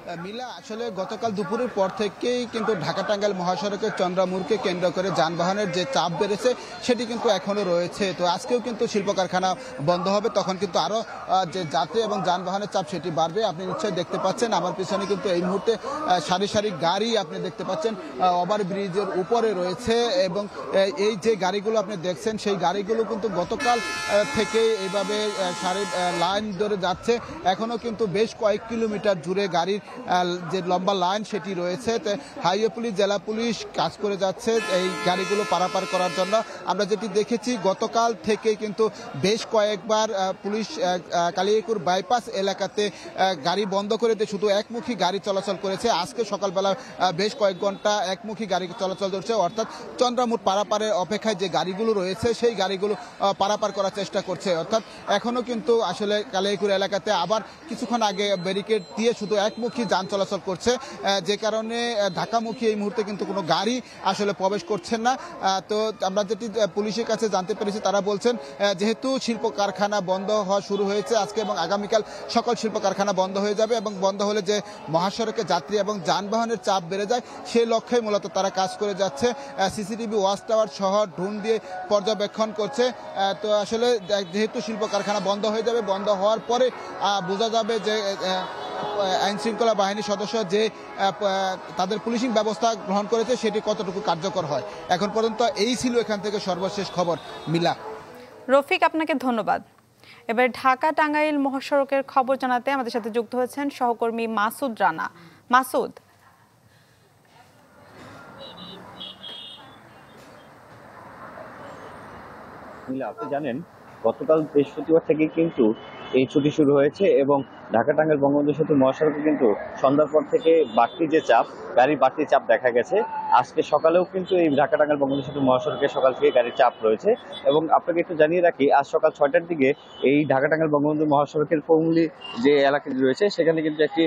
মিলা আসলে গতকাল দুপুরের পর থেকেই কিন্তু ঢাকা টাঙ্গাইল মহাসড়কের চন্দ্রামুরকে কেন্দ্র করে যানবাহনের যে চাপ বেড়েছে সেটি কিন্তু এখনো রয়েছে। তো আজকেও কিন্তু শিল্প কারখানা বন্ধ হবে, তখন কিন্তু আরো যে যাত্রী এবং যানবাহনের চাপ সেটি বাড়বে। আপনি নিশ্চয়ই দেখতে পাচ্ছেন আমার পিছনে কিন্তু এই মুহূর্তে সারি সারি গাড়ি আপনি দেখতে পাচ্ছেন ওভার ব্রিজের উপরে রয়েছে, এবং এই যে গাড়িগুলো আপনি দেখছেন সেই গাড়িগুলো কিন্তু গতকাল থেকে এইভাবে সারি লাইন ধরে যাচ্ছে। এখনো কিন্তু বেশ কয়েক কিলোমিটার জুড়ে গাড়ির যে লম্বা লাইন সেটি রয়েছে। হাইওয়ে পুলিশ, জেলা পুলিশ কাজ করে যাচ্ছে এই গাড়িগুলো পারাপার করার জন্য। আমরা যেটি দেখেছি গতকাল থেকে কিন্তু বেশ কয়েকবার পুলিশ কালিয়াকৈর বাইপাস এলাকাতে গাড়ি বন্ধ করে দিয়ে শুধু একমুখী গাড়ি চলাচল করেছে। আজকে সকালবেলা বেশ কয়েক ঘন্টা একমুখী গাড়ি চলাচল করছে, অর্থাৎ চন্দ্রামুর পারাপারের অপেক্ষায় যে গাড়িগুলো রয়েছে সেই গাড়িগুলো পারাপার করার চেষ্টা করছে। অর্থাৎ এখনো কিন্তু আসলে কালিয়াকৈর এলাকাতে আবার কিছুক্ষণ আগে ব্যারিকেড দিয়ে শুধু একমুখী যান চলাচল করছে, যে কারণে ঢাকামুখী এই মুহূর্তে কিন্তু কোনো গাড়ি আসলে প্রবেশ করছেন না। তো আমরা যেটি পুলিশের কাছে জানতে পেরেছি তারা বলছেন যেহেতু শিল্প কারখানা বন্ধ হওয়া শুরু হয়েছে আজকে এবং আগামীকাল সকল শিল্প কারখানা বন্ধ হয়ে যাবে, এবং বন্ধ হলে যে মহাসড়কে যাত্রী এবং যানবাহনের চাপ বেড়ে যায় সেই লক্ষ্যে মূলত তারা কাজ করে যাচ্ছে। সিসিটিভি ওয়াচ টাওয়ার সহ ড্রোন দিয়ে পর্যবেক্ষণ করছে। তো আসলে যেহেতু শিল্প কারখানা বন্ধ হয়ে যাবে, বন্ধ হওয়ার পরে বোঝা যাবে যে আইন শৃঙ্খলা বাহিনীর সদস্য যে তাদের পুলিশিং ব্যবস্থা গ্রহণ করেছে সেটি কতটুকু কার্যকর হয়। এখন পর্যন্ত এই ছিল এখান থেকে সর্বশেষ খবর। মিলা। রফিক, আপনাকে ধন্যবাদ। এবার ঢাকা টাঙ্গাইল মহাসড়কের খবর জানাতে আমাদের সাথে যুক্ত হয়েছেন সহকর্মী মাসুদ রানা। মাসুদ। আপনি জানেন গতকাল বৃহস্পতিবার থেকে কিন্তু এই ছুটি শুরু হয়েছে এবং ঢাকা টাঙ্গাইল বঙ্গবন্ধু সেতু মহাসড়কে কিন্তু সন্ধ্যার পর থেকে বাড়তি যে চাপ, গাড়ির বাড়তি চাপ দেখা গেছে। আজকে সকালেও কিন্তু এই ঢাকা টাঙ্গাইল বঙ্গবন্ধু সেতু মহাসড়কে সকাল থেকে গাড়ির চাপ রয়েছে। এবং আপনাকে একটু জানিয়ে রাখি, আজ সকাল 6টার দিকে এই ঢাকা টাঙ্গাইল বঙ্গবন্ধু মহাসড়কের পৌলি যে এলাকাটি রয়েছে সেখানে কিন্তু একটি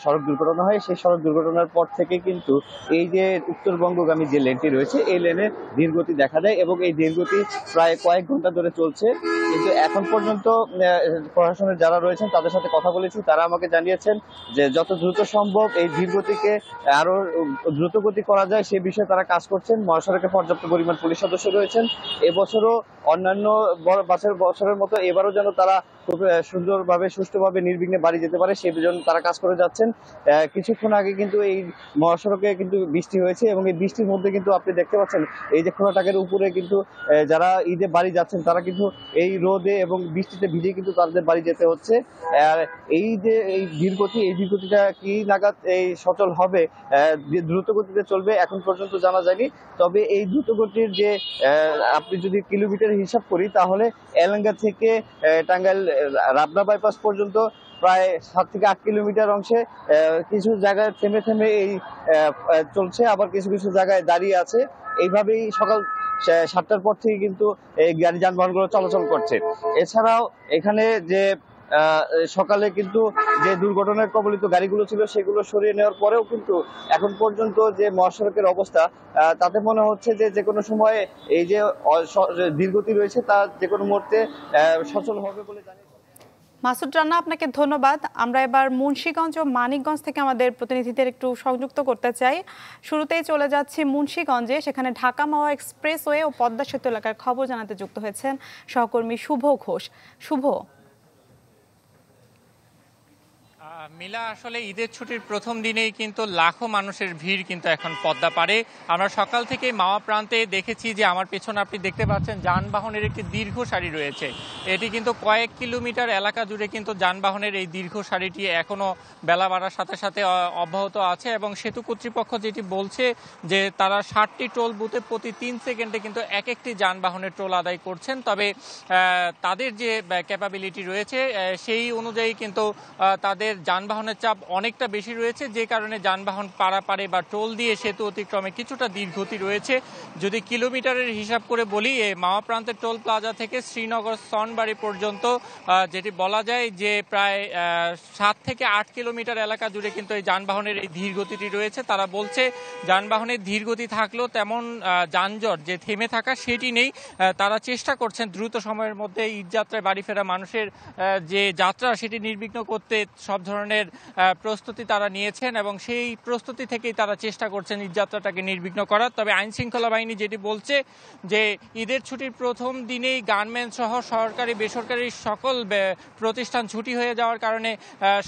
সড়ক দুর্ঘটনা হয়। সেই সড়ক দুর্ঘটনার পর থেকে কিন্তু এই যে উত্তরবঙ্গগামী যে লেনটি রয়েছে এই লেনে ধীরগতি দেখা দেয় এবং এই ধীরগতি প্রায় কয়েক ঘন্টা ধরে চলছে। কিন্তু এখন পর্যন্ত প্রশাসনের যারা রয়েছেন তাদের সাথে কথা বলেছি, তারা আমাকে জানিয়েছেন যে যত দ্রুত সম্ভব এই ধীরগতিকে আরো দ্রুত গতি করা যায় সে বিষয়ে তারা কাজ করছেন। মহাসড়কে পর্যাপ্ত পরিমাণ পুলিশ সদস্য রয়েছেন। এবছরও অন্যান্য বছরের মতো এবারও যেন তারা খুব সুন্দরভাবে সুষ্ঠুভাবে নির্বিঘ্নে বাড়ি যেতে পারে সেই জন্য তারা কাজ করে যাচ্ছেন। কিছুক্ষণ আগে কিন্তু এই মহাসড়কে কিন্তু বৃষ্টি হয়েছে এবং এই বৃষ্টির মধ্যে কিন্তু আপনি দেখতে পাচ্ছেন এই যে খোলাটাকের উপরে কিন্তু যারা ঈদে বাড়ি যাচ্ছেন তারা কিন্তু এই রোদে এবং বৃষ্টিতে ভিজে কিন্তু তাদের বাড়ি যেতে হচ্ছে। আর এই যে এই ধীরগতিটা কি নাগাদ এই সচল হবে, দ্রুত গতিতে চলবে এখন পর্যন্ত জানা যায়নি। তবে এই দ্রুত গতির যে আপনি যদি কিলোমিটার হিসাব করি তাহলে এলাঙ্গা থেকে টাঙ্গাইল রাবনা বাইপাস পর্যন্ত প্রায় 7 থেকে 8 কিলোমিটার অংশে কিছু জায়গায় থেমে থেমে এই চলছে, আবার কিছু কিছু জায়গায় দাঁড়িয়ে আছে। এইভাবেই সকাল 7টার পর থেকে কিন্তু এই গাড়ি যানবাহনগুলো চলাচল করছে। এছাড়াও এখানে যে সকালে কিন্তু যে দুর্ঘটনার কবলিত গাড়িগুলো ছিল সেগুলো সরিয়ে নেওয়ার পরেও কিন্তু এখন পর্যন্ত যে মহাসড়কের অবস্থা তাতে মনে হচ্ছে যে কোনো সময় এই যে ধীরগতি রয়েছে তা যে কোনো মুহূর্তে সচল হবে বলে জানি। মাসুদ রানা, আপনাকে ধন্যবাদ। আমরা এবার মুন্সিগঞ্জ ও মানিকগঞ্জ থেকে আমাদের প্রতিনিধিদের একটু সংযুক্ত করতে চাই। শুরুতেই চলে যাচ্ছি মুন্সিগঞ্জে, সেখানে ঢাকা মাওয়া এক্সপ্রেসওয়ে ও পদ্মা সেতু এলাকার খবর জানাতে যুক্ত হয়েছেন সহকর্মী শুভ ঘোষ। শুভ। মিলা, আসলে ঈদের ছুটির প্রথম দিনেই কিন্তু লাখো মানুষের ভিড় কিন্তু এখন পদ্মা পারে। আমরা সকাল থেকে মাওয়া প্রান্তে দেখেছি যে আমার পেছনে আপনি দেখতে পাচ্ছেন যানবাহনের একটি দীর্ঘ সারি রয়েছে। এটি কিন্তু কয়েক কিলোমিটার এলাকা জুড়ে কিন্তু যানবাহনের এই দীর্ঘ সারিটি এখনো বেলা বাড়ার সাথে সাথে অব্যাহত আছে এবং সেতু কর্তৃপক্ষ যেটি বলছে যে তারা 60টি টোল বুথে প্রতি 3 সেকেন্ডে কিন্তু এক একটি যানবাহনের টোল আদায় করছেন। তবে তাদের যে ক্যাপাবিলিটি রয়েছে সেই অনুযায়ী কিন্তু তাদের যানবাহনের চাপ অনেকটা বেশি রয়েছে, যে কারণে যানবাহন পারাপারে বা টোল দিয়ে সেতু অতিক্রমে কিছুটা ধীরগতি রয়েছে। যদি কিলোমিটারের হিসাব করে বলি, এই মাওয়া প্রান্তের টোল প্লাজা থেকে শ্রীনগর সনবাড়ি পর্যন্ত যেটি বলা যায় যে প্রায় 7 থেকে 8 কিলোমিটার এলাকা জুড়ে কিন্তু এই যানবাহনের এই ধীরগতিটি রয়েছে। তারা বলছে যানবাহনের ধীরগতি থাকলেও তেমন যানজট যে থেমে থাকা সেটি নেই। তারা চেষ্টা করছেন দ্রুত সময়ের মধ্যে ঈদযাত্রায় বাড়ি ফেরা মানুষের যে যাত্রা সেটি নির্বিঘ্ন করতে সব ধরনের ধরনের প্রস্তুতি তারা নিয়েছেন এবং সেই প্রস্তুতি থেকেই তারা চেষ্টা করছেন ঈদযাত্রাটাকে নির্বিঘ্ন করার। তবে আইন শৃঙ্খলা বাহিনী যেটি বলছে যে ঈদের ছুটির প্রথম দিনেই গার্মেন্টস সহ সরকারি বেসরকারি সকল প্রতিষ্ঠান ছুটি হয়ে যাওয়ার কারণে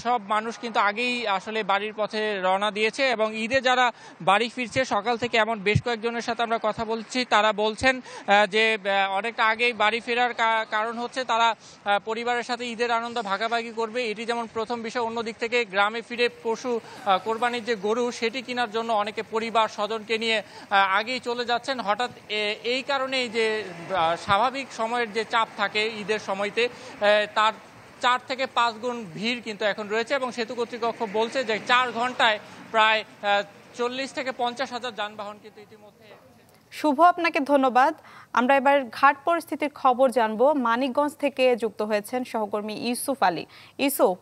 সব মানুষ কিন্তু আগেই আসলে বাড়ির পথে রওনা দিয়েছে এবং ঈদে যারা বাড়ি ফিরছে সকাল থেকে এমন বেশ কয়েকজনের সাথে আমরা কথা বলছি, তারা বলছেন যে অনেকটা আগেই বাড়ি ফেরার কারণ হচ্ছে তারা পরিবারের সাথে ঈদের আনন্দ ভাগাভাগি করবে, এটি যেমন প্রথম বিষয়। অন্য দিক থেকে গ্রামে ফিরে পশু কোরবানির যে গরু সেটি কেনার জন্য অনেকে পরিবার স্বজনকে নিয়ে আগেই চলে যাচ্ছেন। হঠাৎ এই কারণেই যে স্বাভাবিক সময়ের যে চাপ থাকে ঈদের সময়তে তার 4 থেকে 5 গুণ ভিড় কিন্তু এখন রয়েছে এবং সেতু কর্তৃপক্ষ বলছে যে 4 ঘন্টায় প্রায় 40 থেকে 50 হাজার যানবাহন কিন্তু ইতিমধ্যে। শুভ, আপনাকে ধন্যবাদ। আমরা এবার ঘাট পরিস্থিতির খবর জানবো। মানিকগঞ্জ থেকে যুক্ত হয়েছেন সহকর্মী ইউসুফ আলী। ইউসুফ,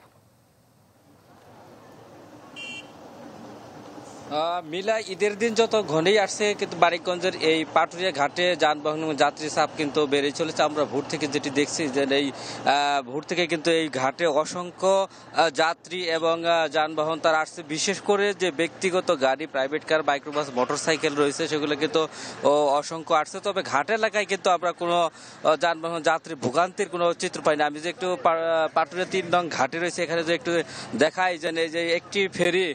মিলা ঈদের দিন যত ঘনেই আসছে কিন্তু মানিকগঞ্জের এই পাটুরিয়া ঘাটে যানবাহন যাত্রী চাপ কিন্তু বেড়ে চলেছে। আমরা ভোর থেকে যেটি দেখছি যে এই ভোর থেকে কিন্তু এই ঘাটে অসংখ্য যাত্রী এবং যানবাহন তার আসছে, বিশেষ করে যে ব্যক্তিগত গাড়ি, প্রাইভেট কার, মাইক্রোবাস, মোটরসাইকেল রয়েছে সেগুলো কিন্তু অসংখ্য আসছে। তবে ঘাট এলাকায় কিন্তু আমরা কোনো যানবাহন যাত্রী ভোগান্তির কোনো চিত্র পাই না। আমি যে একটু পাটুরিয়া 3 নং ঘাটে রয়েছে এখানে যে একটু দেখাই যে একটি ফেরি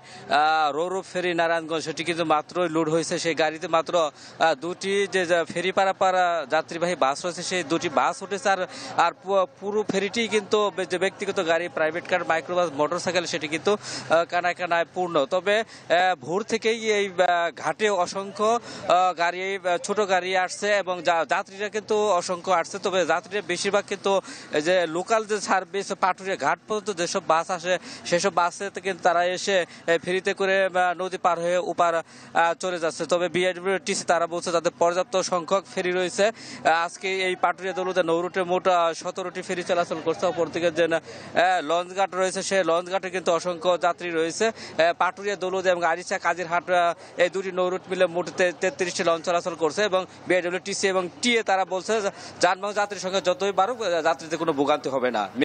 রৌরব ফেরি নারায়ণগঞ্জ সেটি কিন্তু মাত্রই লোড হয়েছে। সেই গাড়িতে মাত্র 2টি যে ফেরি পারাপাড়া যাত্রীবাহী বাস রয়েছে সেই 2টি বাস উঠেছে আর পুরো ফেরিটি কিন্তু যে ব্যক্তিগত গাড়ি, প্রাইভেট কার, মাইক্রোবাস, মোটরসাইকেল সেটি কিন্তু কানায় কানায় পূর্ণ। তবে ভোর থেকেই এই ঘাটে অসংখ্য গাড়ি, ছোট গাড়ি আসছে এবং যাত্রীরা কিন্তু অসংখ্য আসছে। তবে যাত্রীরা বেশিরভাগ কিন্তু যে লোকাল যে সার্ভিস পাটুরিয়া ঘাট পর্যন্ত যেসব বাস আসে সেসব বাসে কিন্তু তারা এসে ফেরিতে করে নদী পার হয়ে উপার চলে যাচ্ছে। তবে বিআরটিসি তারা বলছে তাদের পর্যাপ্ত সংখ্যক ফেরি রয়েছে। আজকে এই পাটুরিয়া দৌলতে নৌরুটে মোট 17টি ফেরি চলাচল করছে। অপরদিকে যে লঞ্চঘাট রয়েছে সেই লঞ্চঘাটে কিন্তু অসংখ্য যাত্রী রয়েছে। পাটুরিয়া দৌলত এবং আরিচা কাজিরহাট এই দুটি নৌরুট মিলে মোট 33টি লঞ্চ চলাচল করছে এবং বিআরটিসি এবং টিএ তারা বলছে যানবাহন যাত্রীর সংখ্যা যতই বাড়ুক যাত্রীদের কোনো ভোগান্তি হবে না।